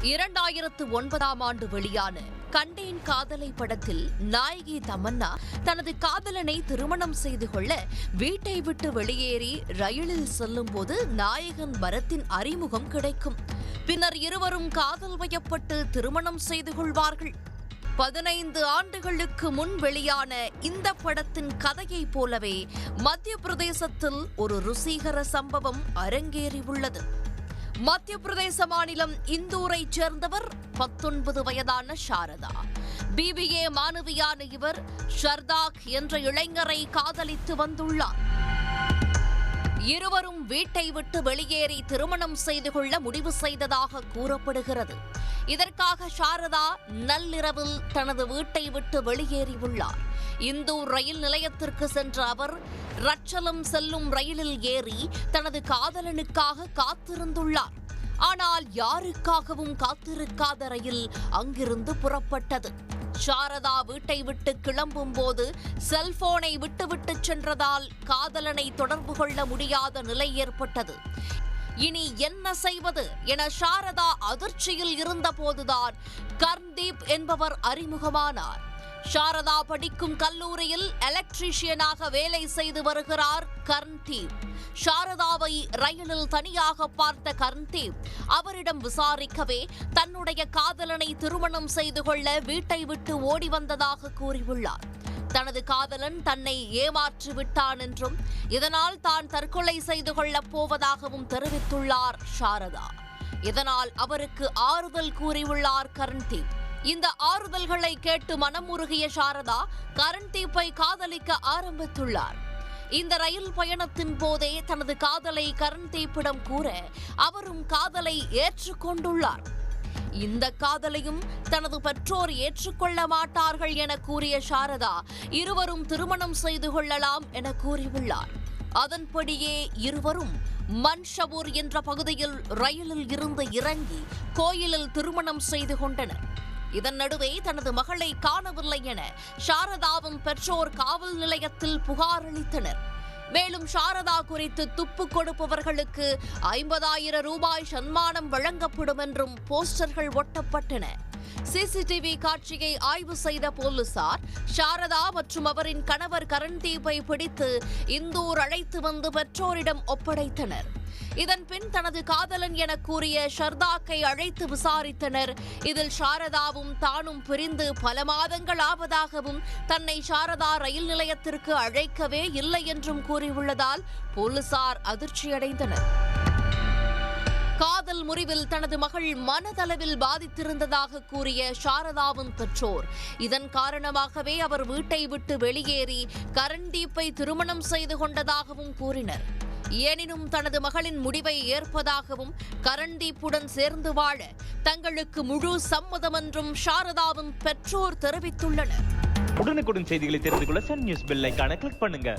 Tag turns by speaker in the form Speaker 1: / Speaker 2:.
Speaker 1: 2009 ஆண்டு வெளியான கண்டேன் காதலை படத்தில் நாயகி தமன்னா தனது காதலனை திருமணம் செய்து கொள்ள வீட்டை விட்டு வெளியேறி ரயிலில் செல்லும் போது நாயகன் பரத்தின் அறிமுகம் கிடைக்கும். பின்னர் இருவரும் காதல் வயப்பட்டு திருமணம் செய்து கொள்வார்கள். 15 ஆண்டுகளுக்கு முன் வெளியான இந்த படத்தின் கதையைப் போலவே மத்திய பிரதேசத்தில் ஒரு ருசிகர சம்பவம் அரங்கேறியுள்ளது. மத்திய பிரதேச மாநிலம் இந்தூரைச் சேர்ந்தவர் 19 வயதான சாரதா. BBA மாணவியான இவர் ஷர்தாக் என்ற இளைஞரை காதலித்து வந்துள்ளார். இருவரும் வீட்டை விட்டு வெளியேறி திருமணம் செய்து கொள்ள முடிவு செய்ததாக கூறப்படுகிறது. இதற்காக சாரதா நள்ளிரவில் தனது வீட்டை விட்டு வெளியேறியுள்ளார். இந்தூர் ரயில் நிலையத்திற்கு சென்ற அவர் ரட்சலம் செல்லும் ரயிலில் ஏறி தனது காதலனுக்காக காத்திருந்துள்ளார். ஆனால் யாருக்காகவும் காத்திருக்காத ரயில் அங்கிருந்து புறப்பட்டது. சாரதா வீட்டை விட்டு கிளம்பும் போது செல்போனை விட்டுவிட்டு சென்றதால் காதலனை தொடர்பு கொள்ள முடியாத நிலை ஏற்பட்டது. இனி என்ன செய்வது என சாரதா அதிர்ச்சியில் இருந்தபோதுதான் கர்ன்தீப் என்பவர் அறிமுகமானார். சாரதா படிக்கும் கல்லூரியில் எலக்ட்ரீஷியனாக வேலை செய்து வருகிறார் கர்ன்தீப். சாரதாவை ரயிலில் தனியாக பார்த்த கர்ன்தீப் அவரிடம் விசாரிக்கவே தன்னுடைய காதலனை திருமணம் செய்து கொள்ள வீட்டை விட்டு ஓடி வந்ததாக கூறியுள்ளார். தனது காதலன் தன்னை ஏமாற்றி விட்டான் என்றும் இதனால் தான் தற்கொலை செய்து கொள்ளப் போவதாகவும் தெரிவித்துள்ளார் சாரதா. இதனால் அவருக்கு ஆறுதல் கூறியுள்ளார் கர்ன்தீப். இந்த ஆறுதல்களை கேட்டு மனம் உருகிய சாரதா கர்ன்தீப்பை காதலிக்க ஆரம்பித்துள்ளார். இந்த ரயில் பயணத்தின் போதே தனது காதலை கர்ன்தீப்பிடம் கூற அவரும் காதலை ஏற்றுக்கொண்டுள்ளார். இந்த காதலையும் தனது பெற்றோர் ஏற்றுக்கொள்ள மாட்டார்கள் என கூறிய சாரதா இருவரும் திருமணம் செய்து கொள்ளலாம் என கூறியுள்ளார். அதன்படியே இருவரும் மன்ஷபூர் என்ற பகுதியில் ரயிலில் இருந்து இறங்கி கோயிலில் திருமணம் செய்து கொண்டனர். இதன் நடுவே தனது மகளை காணவில்லை என சாரதாவின் பெற்றோர் காவல் நிலையத்தில் புகார் அளித்தனர். மேலும் சாரதா குறித்து துப்பு கொடுப்பவர்களுக்கு 50,000 ரூபாய் சன்மானம் வழங்கப்படும் என்றும் போஸ்டர்கள் ஒட்டப்பட்டன. சிசிடிவி காட்சியை ஆய்வு செய்த போலீசார் சாரதா மற்றும் அவரின் கணவர் கர்ன்தீப்பை பிடித்து இந்தூர் அழைத்து வந்து பெற்றோரிடம் ஒப்படைத்தனர். இதன் பின் தனது காதலன் என கூறிய ஷர்தாக்கை அழைத்து விசாரித்தனர். இதில் சாரதாவும் தானும் பிரிந்து பல மாதங்கள் ஆவதாகவும் தன்னை சாரதா ரயில் நிலையத்திற்கு அழைக்கவே இல்லை என்றும் கூறியுள்ளதால் போலீசார் அதிர்ச்சியடைந்தனர். காதல் முறிவில் தனது மகள் மனதளவில் பாதித்திருந்ததாக கூறிய சாரதாவின் பெற்றோர் இதன் காரணமாகவே அவர் வீட்டை விட்டு வெளியேறி கர்ன்தீப்பை திருமணம் செய்து கொண்டதாகவும் கூறினர். எனினும் தனது மகளின் முடிவை ஏற்பதாகவும் கர்ன்தீப்புடன் சேர்ந்து வாழ தங்களுக்கு முழு சம்மதம் என்றும் சாரதாவின் பெற்றோர் தெரிவித்துள்ளனர்.
Speaker 2: உடனுக்குடன் செய்திகளை தெரிந்து கொள்ள சன் நியூஸ் பெல் ஐகானை கிளிக் பண்ணுங்க.